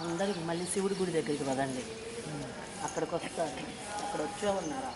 అందరికి మళ్ళీ శివుడి గుడి దగ్గరికి పదండి. అక్కడికి వస్తారు. అక్కడ వచ్చే ఉన్నారా?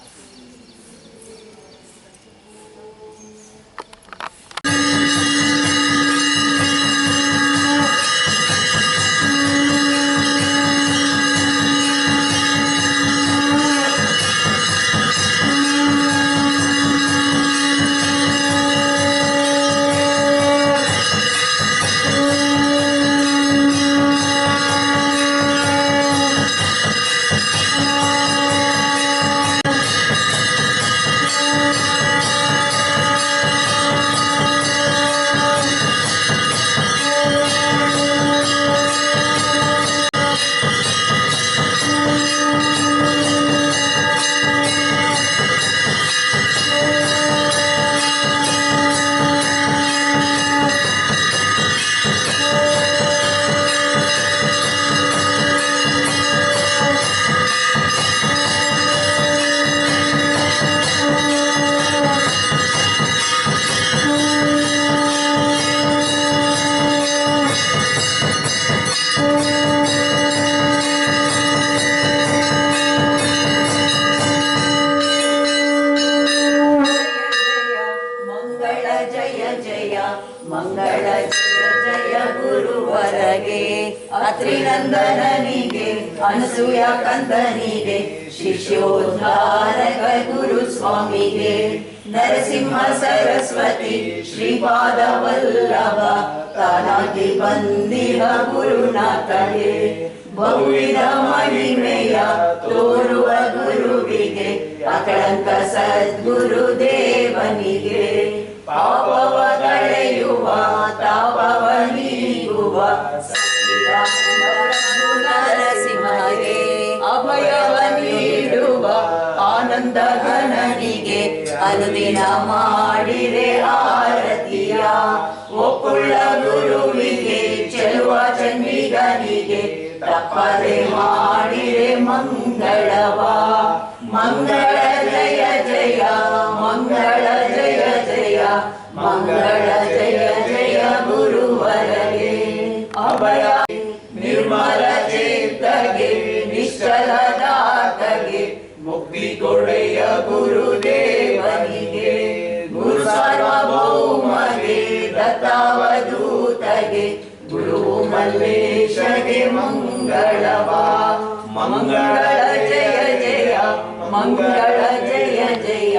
ಜಯ ಜಯ ಮಂಗಳ ಜಯ ಜಯ ಗುರುವರಗೆ ಅತ್ರಿನಂದನನಿಗೆ ಅನಸೂಯ ಕಂದನಿಗೆ ಶಿಷ್ಯೋದ್ಧಾರಕ ಗುರು ಸ್ವಾಮಿಗೆ ನರಸಿಂಹ ಸರಸ್ವತಿ ಶ್ರೀಪಾದ ವಲ್ಲಭ ತಾನಾಗಿ ಬಂದಿಹ ಗುರುನಾಥಗೆ ಬಹುವಿಧ ಮಹಿಮೆಯ ತೋರುವ ಗುರುವಿಗೆ ಅಕಳಂಕ ಸದ್ಗುರು ದೇವನಿಗೆ ಪಾಪವ ಕಳೆಯುವ ತಾಪವ ನೀಗುವ ನರಸಿಂಹಗೆ ಅಭಯವ ನೀಡುವ ಆನಂದ ಘನನಿಗೆ ಅನುದಿನ ಮಾಡಿರೆ ಆರತಿಯ ಒಪ್ಪುಳ್ಳ ಗುರುವಿಗೆ ಚೆಲುವ ಚಂಡಿಗನಿಗೆ ತಪ್ಪದೆ ಮಾಡಿರೆ ಮಂಗಳವ ಮಂಗಳ ಜಯ ಜಯ ಮಂಗಳ ಜಯ ಜಯ ಮಂಗಳ ಜಯ ಜಯ ಗುರುವರಗೆ ಅಭಯ ನಿರ್ಮಲ ಚೇತಗೆ ನಿಶ್ಚಲದಾತಗೆ ಮುಕ್ತಿ ಕೊಡೆಯ ಗುರುದೇವನಿಗೆ ಗುರು ಸಾರ್ವಭೌಮಗೆ ದತ್ತಾವಧೂತಗೆ ಗುರು ಮಲ್ಲೇಶಗೆ ಮಂಗಳವ ಮಂಗಳ ಜಯ ಜಯ ಮಂಗಳ ಜಯ ಜಯ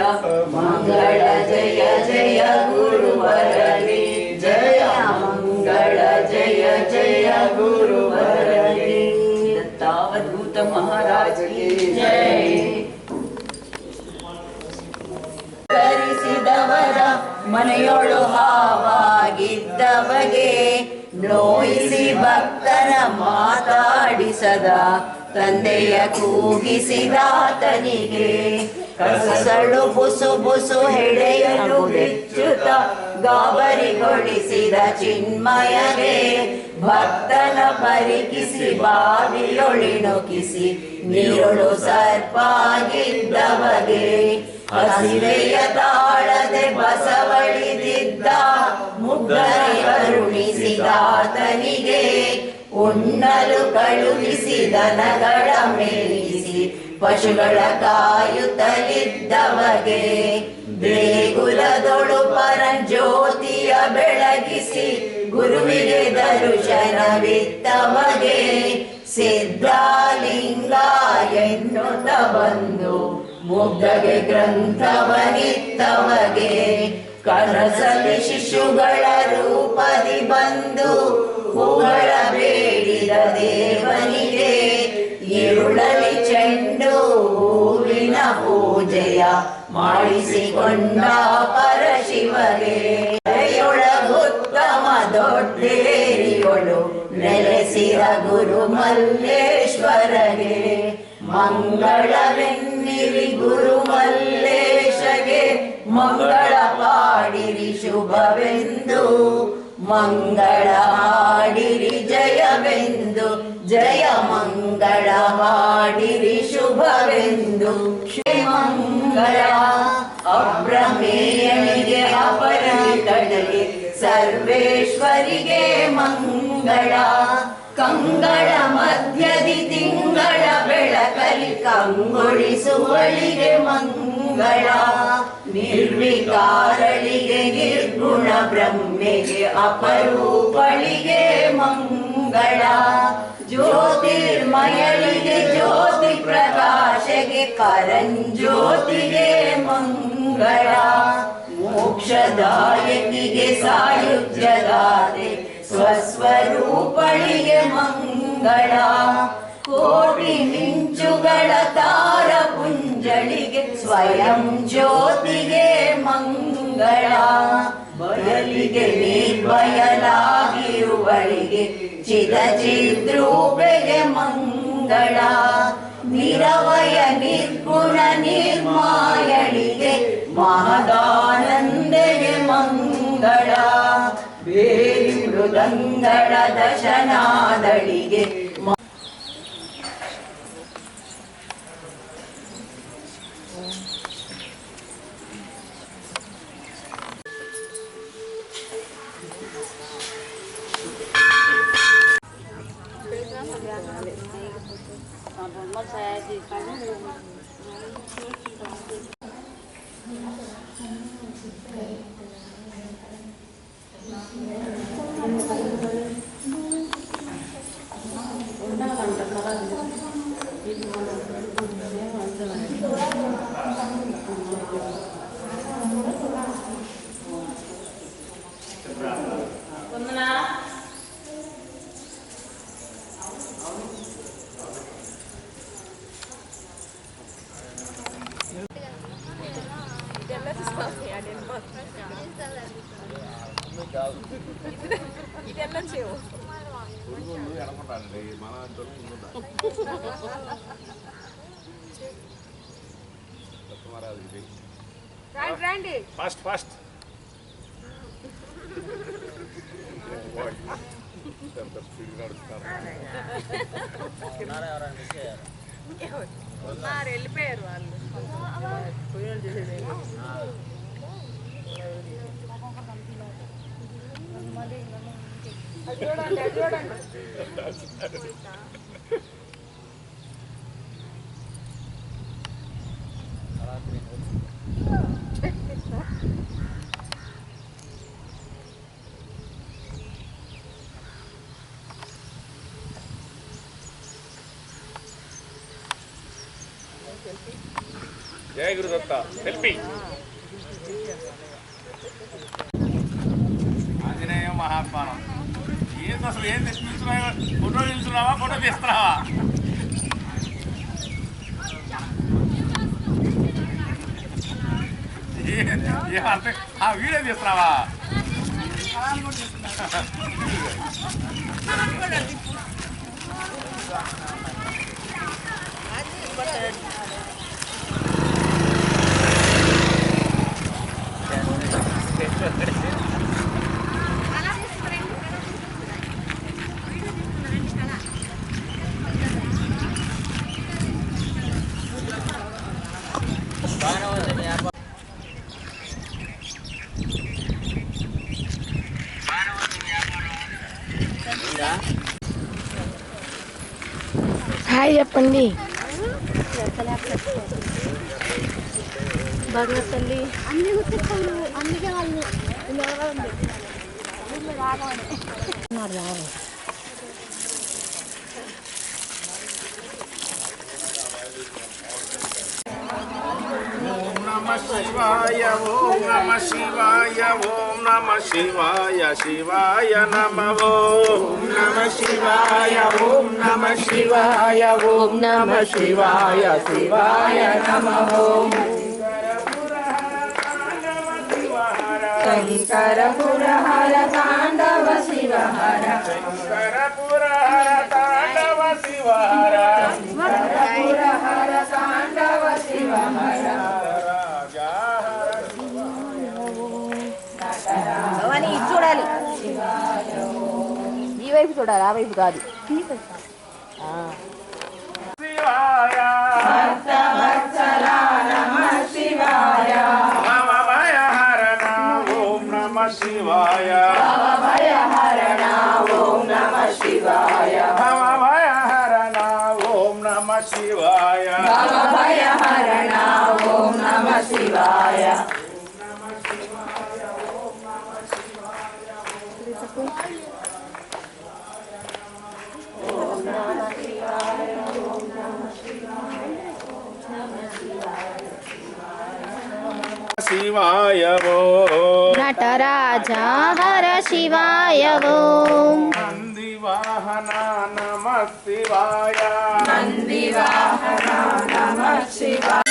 ಮಂಗಳ ಜಯ ಜಯ ಗುರುವರಗೆ ಜಯ ಮಂಗಳ ಜಯ ಜಯ ಗುರುವರಗೆ ದತ್ತಾವಧೂತ ಮಹಾರಾಜ ಕಿ ಜಯ ಧರಿಸಿದವರ ಮನೆಯೊಳು ಹಾವಾಗಿದ್ದವಗೆ ನೋಯಿಸಿ ಭಕ್ತನ ಮಾತಾಡಿಸದ ತಂದೆಯ ಕೂಗಿಸಿದಾತನಿಗೆ ಕಸಳು ಬುಸು ಬುಸು ಹೆಡೆಯಲು ಹೆಚ್ಚುತ್ತ ಗಾಬರಿಗೊಳಿಸಿದ ಚಿನ್ಮಯಗೆ ಭಕ್ತನ ಪರಿಕಿಸಿ ಬಾವಿಯೊಳಿಣುಕಿಸಿ ನೀರೊಳು ಸರ್ಪಾಗಿದ್ದವಗೆ ಹಸಿವೆಯ ತಾಳದೆ ಬಸವಳಿದಿದ್ದ ಮುಗ್ಧನೆ ಕರುಣಿಸಿದಾತನಿಗೆ ಉಣ್ಣಲು ಕಳುಹಿಸಿ ದನಗಳ ಮೇಯಿಸಿ ಪಶುಗಳ ಕಾಯುತ್ತಲಿದ್ದವಗೆ ದೇಗುಲದೊಳು ಪರಂಜ್ಯೋತಿಯ ಬೆಳಗಿಸಿ ಗುರುವಿಗೆ ದರ್ಶನವಿತ್ತವಗೆ ಸಿದ್ಧಲಿಂಗ ಎನ್ನುತ್ತ ಬಂದು ಮುಗ್ಧಗೆ ಗ್ರಂಥವನಿತ್ತವಗೆ ಕನಸಲಿ ಶಿಶುಗಳ ರೂಪದಿ ಬಂದು ಹೂಗಳ ಬೇಡಿದ ದೇವನಿಗೆ ഇരുളಲಿ ಚೆಂಡು ಹೂವಿನ ಪೂಜೆಯ ಮಾಡಿಸಿಕೊಂಡ ಪರಶಿವಗೆ ಒಳಗುತ್ತಮ ದೊಡ್ಡೇರಿಯೊಳು ನೆಲೆಸಿದ ಗುರು ಮಲ್ಲೇಶ್ವರಗೆ ಮಂಗಳವೆನ್ನಿರಿ ಗುರು ಮಲ್ಲೇಶಗೆ ಮಂಗಳ ಪಾಡಿರಿ ಶುಭವೆಂದು ಮಂಗಳ ಹಾಡಿರಿ ಜಯವೆಂದು ಜಯ ಮಂಗಳ ಹಾಡಿರಿ ಶುಭವೆಂದು ಶ್ರೀಮಂಗಳ ಅಬ್ರಮೇಯನಿಗೆ ಅಪರಿತಳಿಗೆ ಸರ್ವೇಶ್ವರಿಗೆ ಮಂಗಳ ಕಂಗಳ ಮಧ್ಯದಿ ತಿಂಗಳ ಬೆಳಕಲಿ ಕಂಗೊಳಿಸುವಳಿಗೆ ಮಂಗಳ ನಿರ್ವಿಕಾರಳಿಗೆ ನಿರ್ಗುಣ ಬ್ರಹ್ಮೆಗೆ ಅಪರೂಪಳಿಗೆ ಮಂಗಳ ಜ್ಯೋತಿರ್ಮಯಳಿಗೆ ಜ್ಯೋತಿ ಪ್ರಕಾಶಗೆ ಕರಂಜ್ಯೋತಿಗೆ ಮಂಗಳ ಮೋಕ್ಷದಾಯಕಿಗೆ ಸಾಯುಜ್ಯದಾತೆ ಸ್ವಸ್ವರೂಪಳಿಗೆ ಮಂಗಳ ಕೋಟಿ ಮಿಂಚುಗಳ ತಾರ ಪುಂಜಳಿಗೆ ಸ್ವಯಂ ಜ್ಯೋತಿಗೆ ಮಂಗಳ ಬಯಲಿಗೆ ನಿರ್ಭಯಲಾಗಿರುವಳಿಗೆ ಚಿದ ಚಿದ್ರೂಪೆಗೆ ಮಂಗಳ ನಿರವಯ ನಿರ್ಗುಣ ನಿರ್ಮಾಯಳಿಗೆ ಮಹದಾನಂದಗೆ ಮಂಗಳ ಬೇರಿ ಮೃದಂಗಳ ದಶನಾದಳಿಗೆ ఫాస్ట్ ఫాస్ట్ వెళ్ళిపోయారు వాళ్ళు చూడండి జయ గురుదత్త సెల్ఫీ ఆంజనేయ మహాత్మానం ఏంది అసలు ఏం తీసుకున్నావా ఫోటో తీసుకున్నావా ఫోటో తీస్తున్నావా అర్థం ఆ వీడియో తీస్తున్నావా హాయ్ చెప్పండి బాగా తల్లి అన్ని గుర్తిస్తాను అందుకే వాళ్ళు రావాలి శివాయ ఓం నమ శివాయ ఓం నమ శివాయ శివాయ నమ ఓం నమ శివాయ ఓం నమ శివాయ ఓం నమ శివాయ శివాయ నమ ఓం శంకర పురహర తాండవ శివహర శంకర పురహర తాండవ శివహర పురహర తాండవ శివహర భవాని ఇది చూడాలి ఈ వైపు చూడాలి ఆ వైపు కాదు శివాయ భక్తవత్సల నమః శివాయ భవభయహరణ ఓం నమ శివాయ భవభయహరణ ఓం నమః శివాయ భవభయహరణ ఓం నమ శివాయ భవభయహరణ ఓం నమః శివాయ శివాయ నటరాజా హర శివాయ ఓం నందివాహన నమ శివాయ నందివాహన నమః శివాయ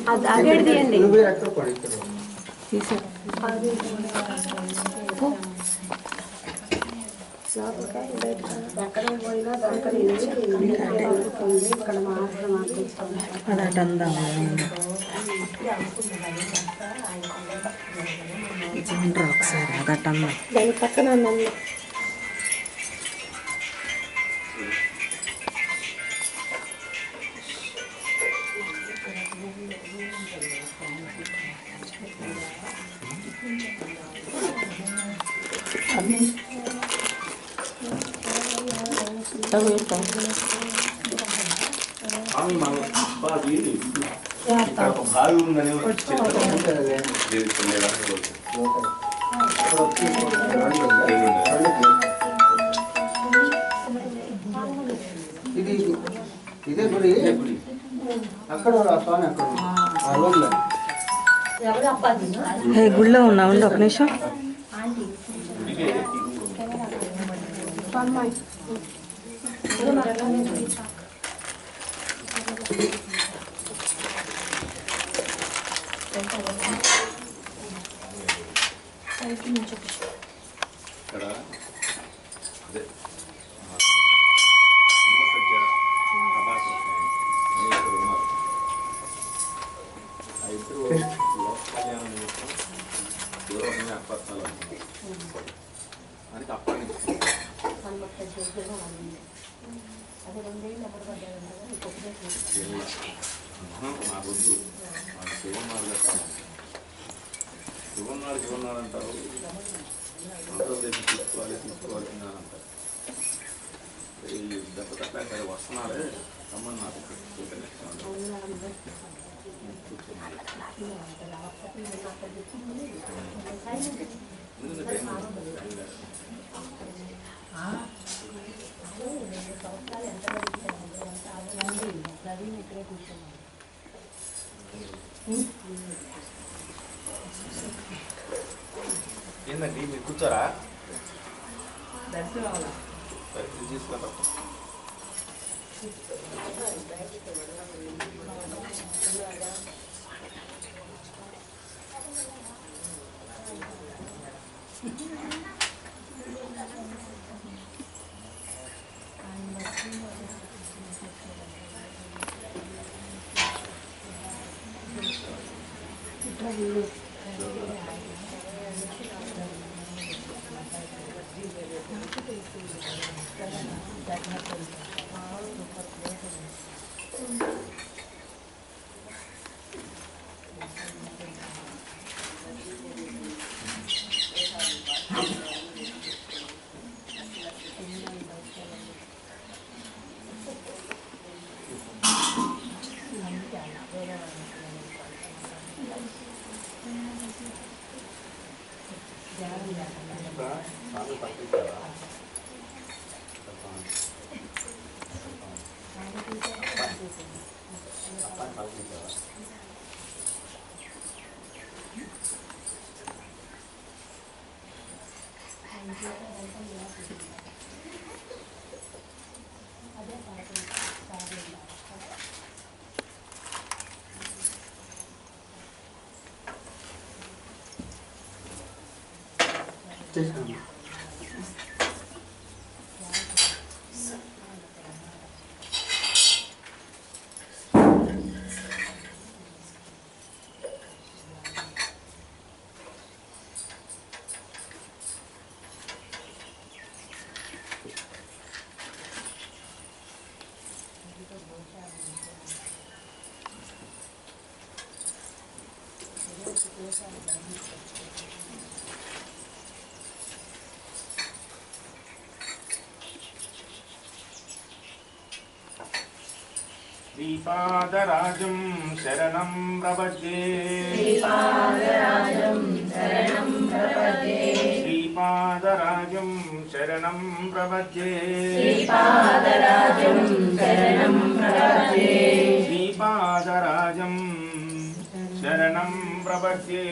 అది తీయండి ఒకసారి అదటన్నా దాని పక్కన నన్ను బావి ఉందని ఇదే గుడి అక్కడ స్వామి అక్కడ ఆ రోజులో గుళ్ళో ఉన్నా ఉండి ఒక నిమిషం ఇక్కడ అదే అని అప్పటి నా వద్దు నాకు శివన్నాడు అంటారు అందరూ తీసుకోవాలి అని అంటారు ఈ దెబ్బ తప్ప ఇక్కడ వస్తున్నారే రమ్మని నాకు ఏందండి మీరు కూర్చోరా తీసుకుంటాం శ్రీపాదరాజం శరణం ప్రపద్యే శ్రీపాదరాజం శరణం ప్రపద్యే శ్రీపాదరాజం శరణం ప్రపద్యే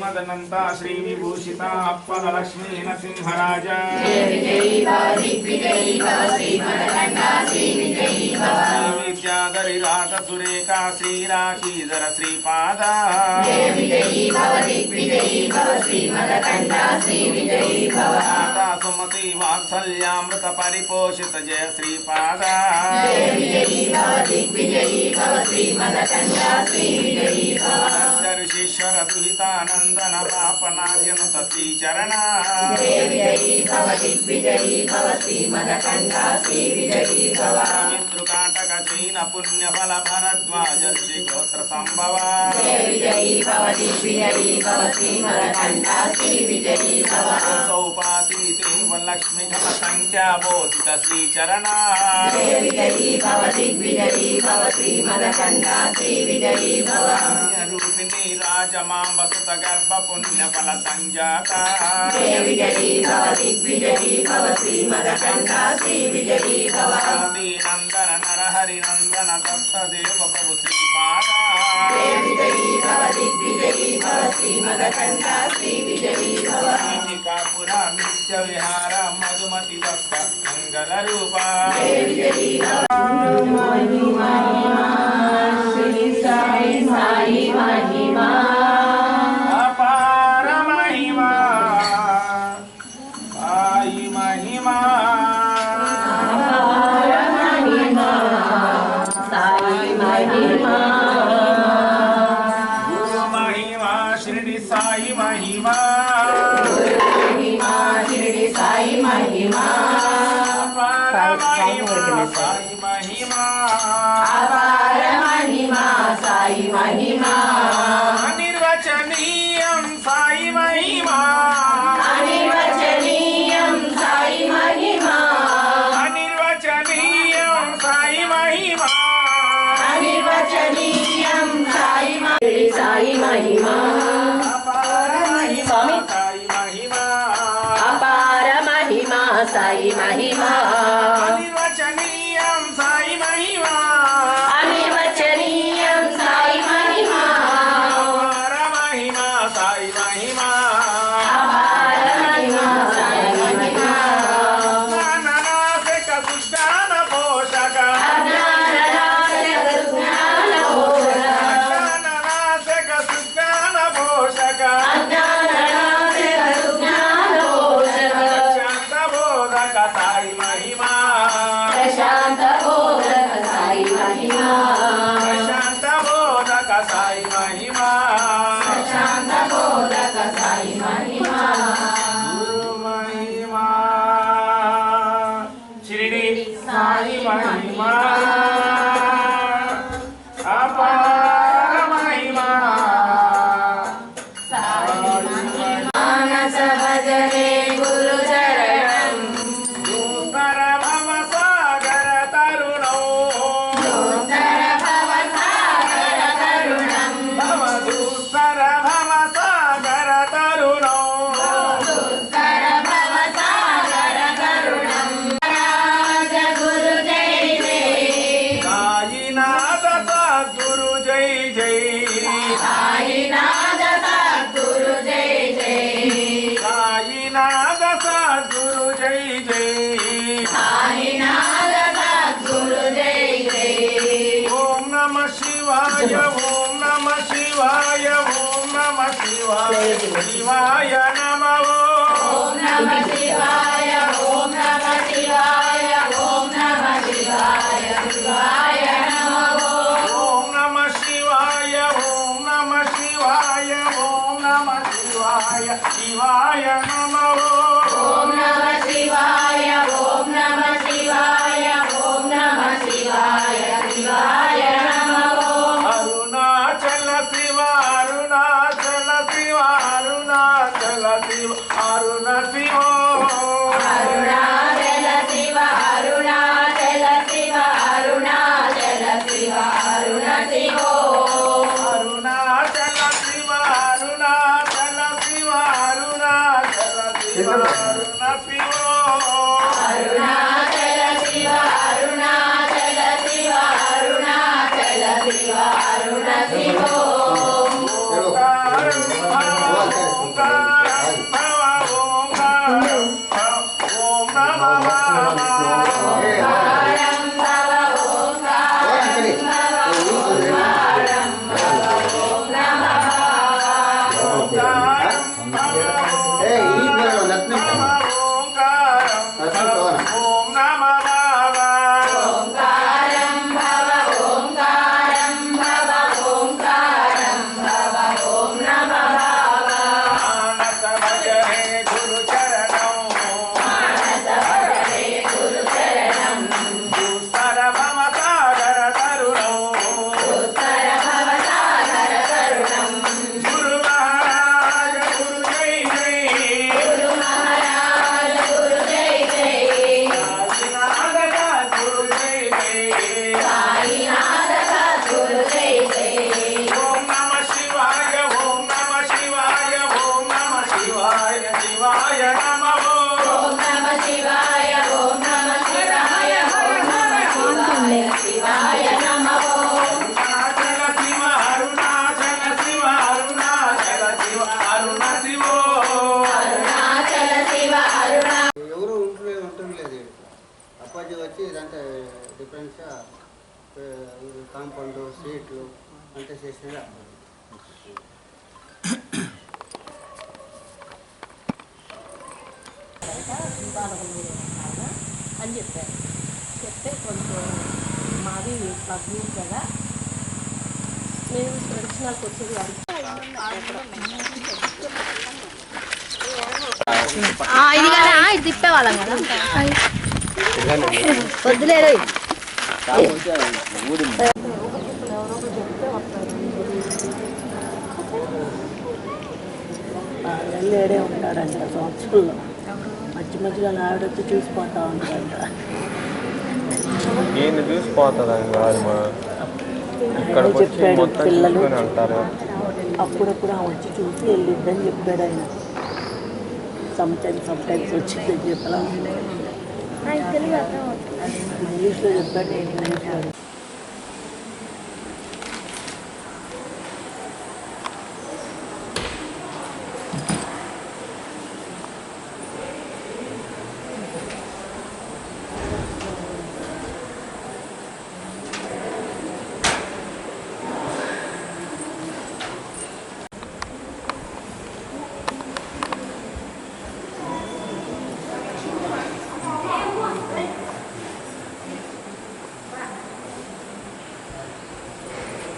శ్రీమదనంత శ్రీ విభూషిత అప్పలక్ష్మీ నరసింహరాజ శ్రీ విద్యాధర సుందరి రాధ సురేఖ శ్రీరాఖీధర శ్రీపాద విజయీ భవ దిగ్విజయీ భవ శ్రీమదకంఠ శ్రీ విజయీ భవ మాతా సుమతి వాత్సల్యామృత పరిపోషిత జయ శ్రీపాద విజయీ భవ దిగ్విజయీ భవ శ్రీమదకంఠ శ్రీ విజయీ భవ ఋషీశ్వర దుహితానందన పాపనార్యనుత శ్రీచరణ విజయీ భవ దిగ్విజయీ భవ శ్రీమదకంఠ శ్రీ విజయీ భవ మిత్రుకాటక చైన పుణ్యఫల భరద్వాజ ఋషి గోత్ర సంభవ విజయీ భవ దిగ్విజయీ భవ శ్రీమదకంఠ శ్రీ విజయీ భవ సౌపాతి దేవ లక్ష్మి ఘన సంఖ్యా బోధిత శ్రీచరణ విజయీ భవ దిగ్విజయీ భవ శ్రీమదకంఠ శ్రీ విజయీ భవ రూపిణి రాజమాంబ సుత గర్భ పుణ్యఫల సంజాత విజయీ భవ దిగ్విజయీ భవ శ్రీమదకంఠ శ్రీ విజయీ భవ నందన నరహరి నందన దత్త దేవ ప్రభు శ్రీపాద విజయీ భవ దిగ్విజయీ భవ శ్రీమదకంఠ శ్రీ విజయీ భవ కాపుర నిత్య విహార మధుమతి దత్త మంగళ రూప విజయీ శ్రీ సాయి సాయి మహిమా అపార మహిమా సాయి మహిమా సాయి మహిమా గురు మహిమా షిరిడి సాయి మహిమా మహిమా షిరిడి సాయి మహిమా అపార మహిమా సాయి మహిమా అపార మహిమా సాయి మహిమా అనిర్వచనీయం సాయి మహిమా అనిర్వచనీయం సాయి మహిమా అనిర్వచనీయం సాయి మహిమా అనిర్వచనీయం సాయి సాయి మహిమా అపార మహిమా సాయి మహిమా అపార మహిమా సాయి మహిమా అనిర్వచనీయం సాయి మహిమా అనిర్వచనీయం సాయి మహిమా అపార మహిమా సాయి మహిమా అపార మహిమా సాయి మహిమా జ్ఞాననాశక సుజ్ఞాన పోషక జ్ఞాననాశక సుజ్ఞాన పోషక జ్ఞాననాశక సుజ్ఞాన పోషక అజ్ఞాననాశక సుజ్ఞాన పోషక శాంత బోధక సాయి మహిమా ప్రశాంత బోధక సాయి మహిమా శాంత బోధక సాయి మహిమా ప్రశాంత బోధక సాయి మహిమా గురు మహిమా షిరిడి సాయి మహిమా అపార మహిమా మానస భజనే గురు చరణం భూస్తర భవ సాగర తరుణో సుందర భవ సాగర తరుణం భవదూస్తర భవ సాగర తరుణో సుందర భవ సాగర తరుణం రాజ గురు జై జై సాయినాథ సద్గురు జై జై సాయినాథ సద్గురు జై జై సాయినాథ సద్గురు జై జై సాయినాథ సద్గురు జై జై ఓం నమ శివాయ ఓం నమ శివాయ ఓం నమ శివాయ శివాయ నమ ఓం నమ శివాయ ఓం నమ శివాయ ఓం నమ శివాయ శివాయ నమో ఓం నమ శివాయ ఓం నమ శివాయ ఓం నమ శివాయ శివాయ నమ ఓం నమ శివాయ ఓం నమ శివాయ ఓం నమ శివాయ శివాయ నమో అరుణాచల శివ అరుణాచల శివ అరుణాచల శివ అరుణ శివ అరుణాచల శివ అరుణాచల శివ అరుణాచల శివ అరుణ శివో అరుణాచల శివ అరుణాచల శివ అరుణాచల శివ అరుణ శివ అరుణాచల శివ అరుణాచల శివ అరుణాచల శివ అరుణ శివో ఓంకారం భవ ఓంకారం భవ ఓం నమః ఓంకారం భవ ఓంకారం భవ చెట్లు అంతా చేసేది అప్పుడు. అని చెప్పారు. చెప్తే కొంచెం మాది పబ్లిక్ కదా, మేము ప్రదక్షిణాలకు వచ్చేది కాదు. ఇది కదా ఇది తిప్పేవాళ్ళం కదా వద్దులేరు వెళ్ళేడే ఉంటాడంట సంవత్సరంలో. మధ్య మధ్యలో ఆవిడ వచ్చి చూసిపోతా ఉంటాడంట. ఈయన చూసిపోతుందని కాదు మా ఇక్కడికి వచ్చి మొత్తం చూసుకొని వెళ్తారు. అప్పుడప్పుడు ఆమె వచ్చి చూసి వెళ్ళిద్దని చెప్పాడు ఆయన. సమ్టైమ్స్ వచ్చిందని చెప్పలా ఇంగ్లీష్లో చెప్పాడు, నేను ఇంగ్లీష్లో.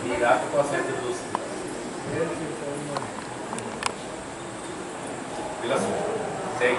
ఈ రాక కోసం ఎదురు చూస్తుంది. విలసం చేయి